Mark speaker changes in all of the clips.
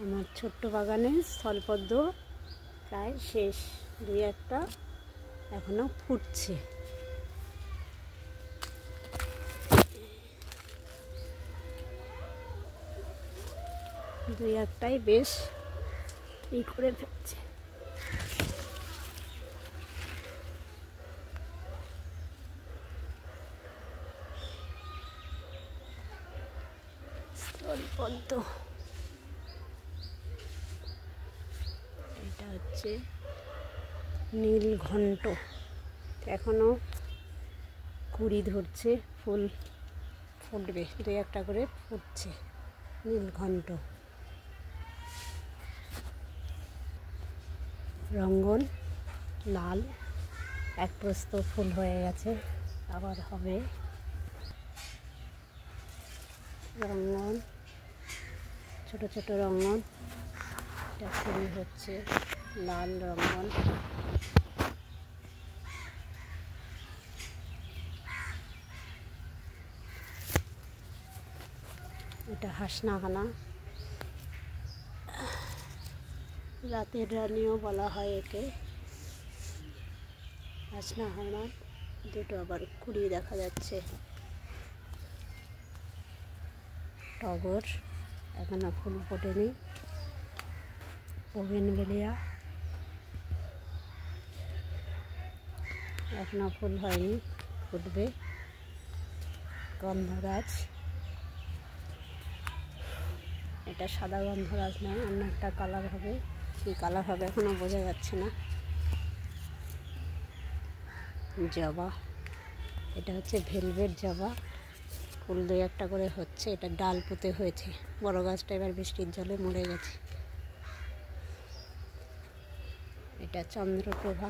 Speaker 1: আমার ছোট্ট বাগানে স্থলপদ্ম প্রায় শেষ, দুই একটা এখনো ফুটছে। দুই একটাই বেশ করে ফেলছে। স্থলপদ্ম, এটা হচ্ছে নীলঘণ্ট, এখনো কুড়ি ধরছে, ফুল ফুটবে, দুই একটা করে ফুটছে। নীলঘণ্ট, রঙ্গন লাল, এক প্রস্ত ফুল হয়ে গেছে, আবার হবে। রঙ্গন, ছোট ছোট রঙ্গন, এটা ফুল হচ্ছে লাল রঙ্গন। এটা হাসনাহানা, রাতের রানীও বলা হয় একে। হাসনাহানা দুটো আবার কুড়ি দেখা যাচ্ছে। টগর এখনো ফুল ফোটেনি। বোগেনভেলিয়া এখনো ফুল হয়নি, ফুটবে। গন্ধরাজ, এটা সাদা গন্ধরাজ নয়, অন্য একটা কালার হবে, কী কালার হবে এখনো বোঝা যাচ্ছে না। জবা, এটা হচ্ছে ভেলভেট জবা, ফুল দুই একটা করে হচ্ছে। এটা ডাল পুঁতে হয়েছে, বড় গাছটা এবার বৃষ্টির জলে মরে গেছে। এটা চন্দ্রপ্রভা,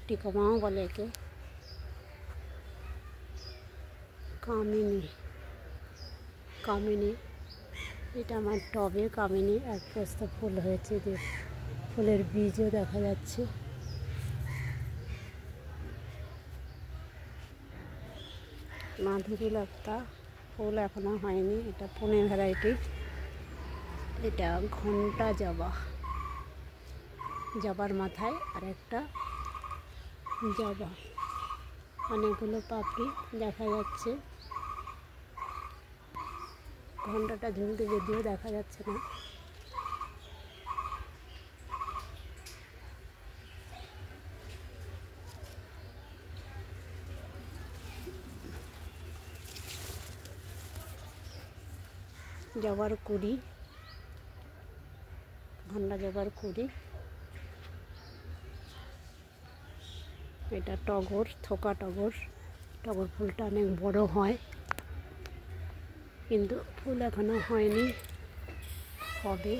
Speaker 1: টিকমাও বলে একে। কামিনী, কামিনী, এটা আমার টবে কামিনী, এক প্রস্ত ফুল হয়েছে, যে ফুলের বীজও দেখা যাচ্ছে। মাধুরীলতা, ফুল এখনো হয়নি, এটা পুনে ভ্যারাইটি। এটা ঘণ্টা জবা, জবার মাথায় আর একটা জবা, অনেকগুলো পাপড়ি দেখা যাচ্ছে। ঘণ্টাটা ঝুলতে যদিও দেখা যাচ্ছে না। জবার কুড়ি, ঘণ্টা জবার কুড়ি। এটা টগর, থোকা টগর, টগর ফুলটা অনেক বড় হয়, কিন্তু ফুল এখনো হয়নি, হবে।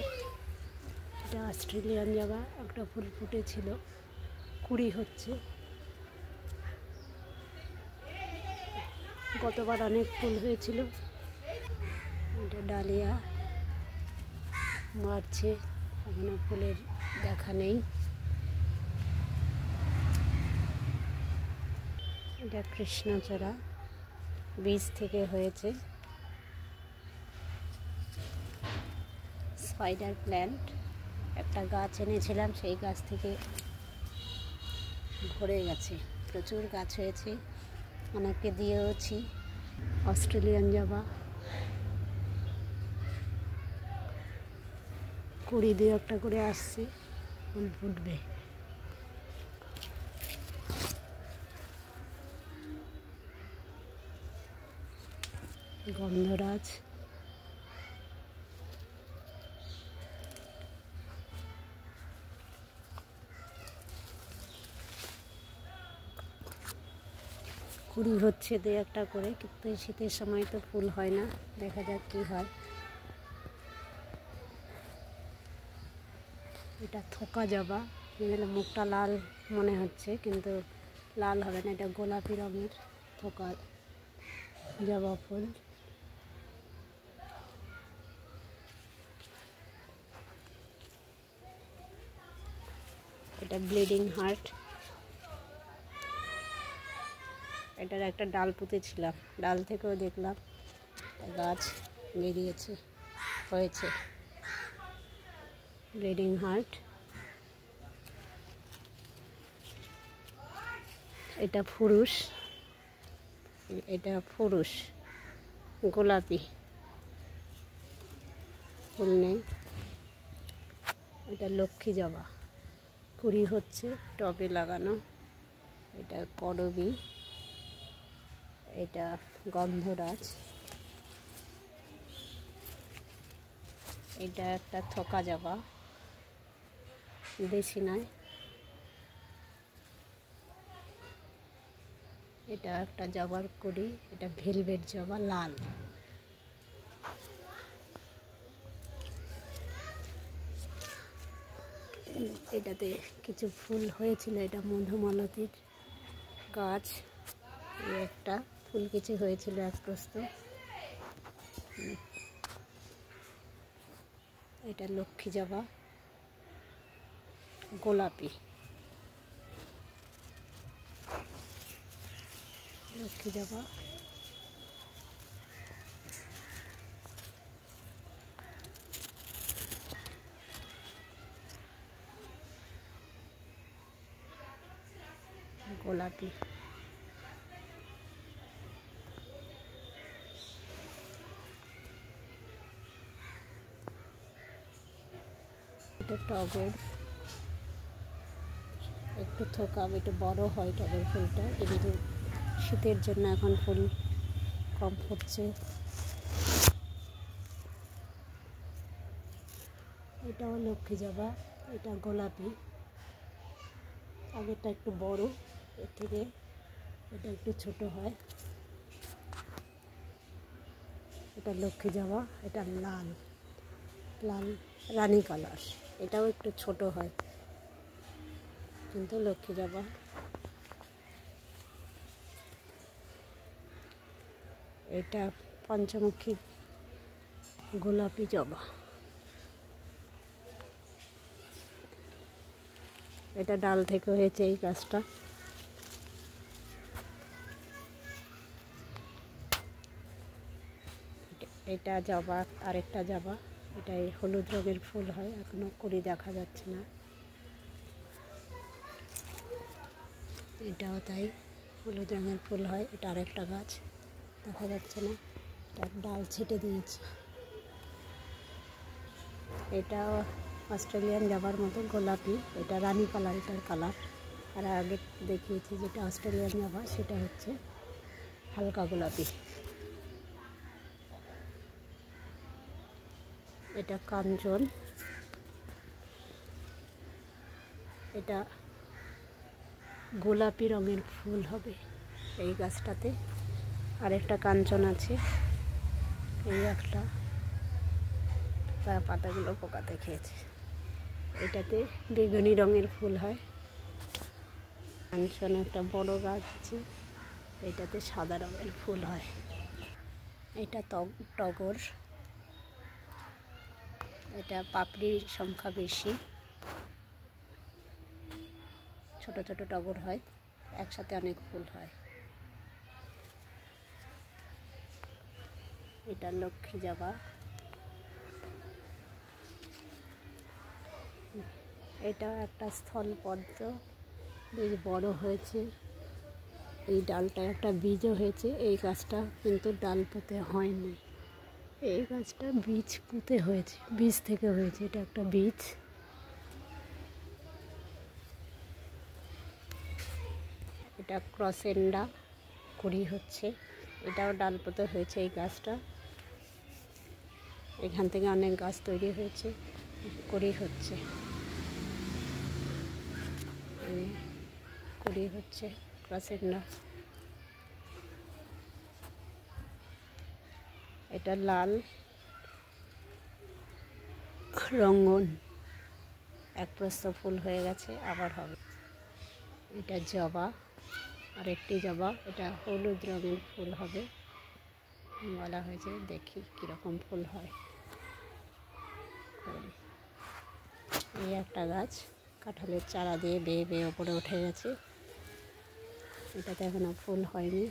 Speaker 1: এটা অস্ট্রেলিয়ান জবা, একটা ফুল ফুটেছিল, কুড়ি হচ্ছে। গতবার অনেক ফুল হয়েছিল। এটা ডালিয়া, মারছে, এখনো ফুলের দেখা নেই। এটা কৃষ্ণচূড়া, বীজ থেকে হয়েছে। স্পাইডার প্ল্যান্ট, একটা গাছ এনেছিলাম, সেই গাছ থেকে ভরে গেছে, প্রচুর গাছ হয়েছে, অনেককে দিয়েওছি। অস্ট্রেলিয়ান জবা, কুড়ি দিয়ে একটা করে আসছে, ফুল ফুটবে। গন্ধরাজ, কুড়ি হচ্ছে দুই একটা করে, কিন্তু শীতের সময় তো ফুল হয় না, দেখা যাক কী হয়। এটা থোকা জবা, মুখটা লাল মনে হচ্ছে, কিন্তু লাল হবে না, এটা গোলাপি রঙের থোকা জবা ফুল। এটা ব্লিডিং হার্ট, এটার একটা ডাল পুঁতেছিলাম, ডাল থেকেও দেখলাম গাছ বেরিয়েছে, হয়েছে। ব্লিডিং হার্ট, এটা ফুরুষ, এটা ফুরুষ গোলাপি, ফুল নেই। এটা লক্ষ্মী জবা, কুড়ি হচ্ছে, টবে লাগানো। এটা করবী, এটা গন্ধরাজ, এটা একটা থোকা জবা, দেশি নয়। এটা একটা জবার কুড়ি, এটা ভেলভেট জবা লাল। এটাতে কিছু ফুল হয়েছিল, এটা মধুমালতীর গাছ। একটা ফুল কিছু হয়েছিল এক প্রস্ত। এটা লক্ষ্মী জবা গোলাপি, লক্ষ্মী জবা। গোলাপি, এটা টগর, একটু থোকা, একটু বড় হয় টগর ফুলটা। কিন্তু শীতের জন্য এখন ফুল কম ফুটছে। এটাও লক্ষ্মী জবা, এটা গোলাপি, আগেরটা একটু বড়, এর থেকে এটা একটু ছোট হয়। এটা লক্ষ্মী জবা, এটা লাল লাল রানী কালার, এটাও একটু ছোট হয় কিন্তু লক্ষ্মী জবা। এটা পঞ্চমুখী গোলাপি জবা, এটা ডাল থেকে হয়েছে এই গাছটা। এটা জবা, আরেকটা জবা, এটা এই হলুদ রঙের ফুল হয়, এখনো কুড়ি দেখা যাচ্ছে না। এটাও তাই, হলুদ রঙের ফুল হয়, এটা আরেকটা গাছ, দেখা যাচ্ছে না, এটা ডাল ছেটে দিয়েছে। এটাও অস্ট্রেলিয়ান জবার মতো গোলাপি, এটা রানী কালার, এটার কালার। আর আগে দেখিয়েছি যেটা অস্ট্রেলিয়ান জবা, সেটা হচ্ছে হালকা গোলাপি। এটা কাঞ্চন, এটা গোলাপি রঙের ফুল হবে এই গাছটাতে। আরেকটা কাঞ্চন আছে, এই একটা, তার পাতাগুলো পোকাতে খেয়েছে। এটাতে বেগুনি রঙের ফুল হয়। কাঞ্চন একটা বড় গাছ আছে, এটাতে সাদা রঙের ফুল হয়। এটা টগর, এটা পাপড়ির সংখ্যা বেশি, ছোট ছোট টগর হয়, একসাথে অনেক ফুল হয়। এটা লক্ষ্মী জবা, এটা একটা স্থলপদ্ম, বেশ বড় হয়েছে। এই ডালটা একটা বীজও হয়েছে, এই গাছটা কিন্তু ডাল পুঁতে হয়নি, এই গাছটা বীজ পুঁতে হয়েছে, বীজ থেকে হয়েছে, এটা একটা বীজ। এটা ক্রসেন্ডা, কুড়ি হচ্ছে, এটাও ডাল পুঁতে হয়েছে এই গাছটা। এখান থেকে অনেক গাছ তৈরি হয়েছে, কুড়ি হচ্ছে, কুড়ি হচ্ছে ক্রসেন্ডা। এটা লাল রঙ্গন, এক প্রস্ত ফুল হয়ে গেছে, আবার হবে। এটা জবা, আরেকটি জবা, এটা হলুদ রঙের ফুল হবে বলা হয়েছে, দেখি কীরকম ফুল হয়। এই একটা গাছ কাঁঠালের চারা দিয়ে বেয়ে বেয়ে ওপরে উঠে গেছে, এটাতে এখনো ফুল হয়নি।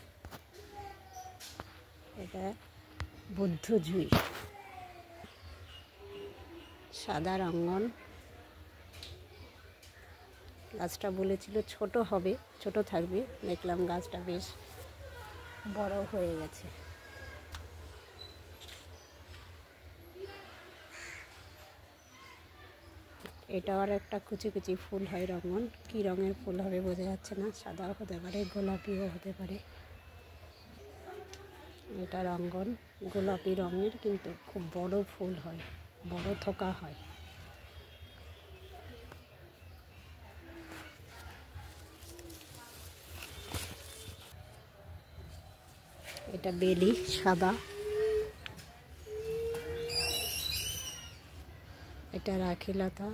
Speaker 1: এটা বুদ্ধ জুঁই, সাদা রঙ্গন, গাছটা বলেছিল ছোট হবে, ছোট থাকবে, দেখলাম গাছটা বেশ বড় হয়ে গেছে। এটা আর একটা কুচি কুচি ফুল হয় রঙন, কি রঙের ফুল হবে বোঝা যাচ্ছে না, সাদাও হতে পারে, গোলাপিও হতে পারে। এটা রঙ্গন, গোলাপি রঙের, কিন্তু খুব বড় ফুল হয়, বড় থোকা হয়। এটা বেলি সাদা, এটা রাখিলতা,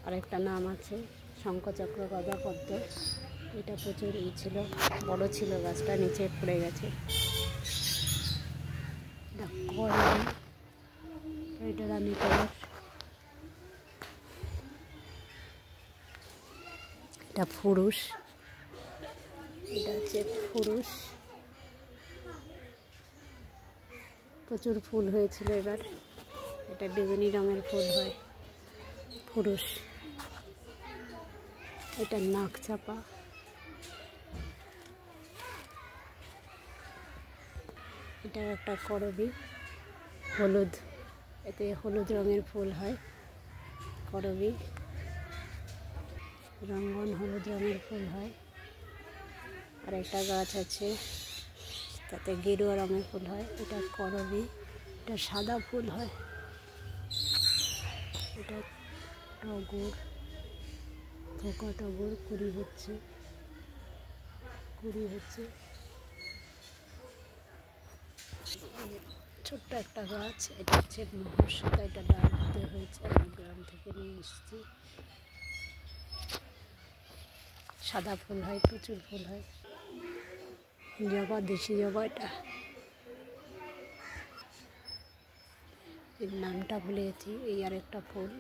Speaker 1: আরেকটা নাম আছে শঙ্খচক্র গদা পদ্ম। এটা প্রচুর ছিল, বড় ছিল গাছটা, নিচে পড়ে গেছে। এটা করবি, এটা রানী কালার। এটা ফুরুষ, এটা হচ্ছে ফুরুষ, প্রচুর ফুল হয়েছিল এবার। এটা বেগুনি রঙের ফুল হয়, ফুরুষ। এটা নাক চাপা, এটা একটা করবি, হলুদ, এতে হলুদ রঙের ফুল হয়, করবি রঙ্গন, হলুদ রঙের ফুল হয়। আর একটা গাছ আছে তাতে গেরুয়া রঙের ফুল হয়, এটা করবি, এটা সাদা ফুল হয়। এটা টগর, থোকা টগর, কুড়ি হচ্ছে, কুড়ি হচ্ছে। ছোট্ট একটা গাছ, এটা হচ্ছে মহাশ্বেতা, এটা ডাল হতে হয়েছে, আমি গ্রাম থেকে নিয়ে এসেছি। সাদা ফুল হয়, প্রচুর ফুল হয়, জবা, দেশি জবা। এটা এর নামটা ভুলে গেছি। এই আর একটা ফুল,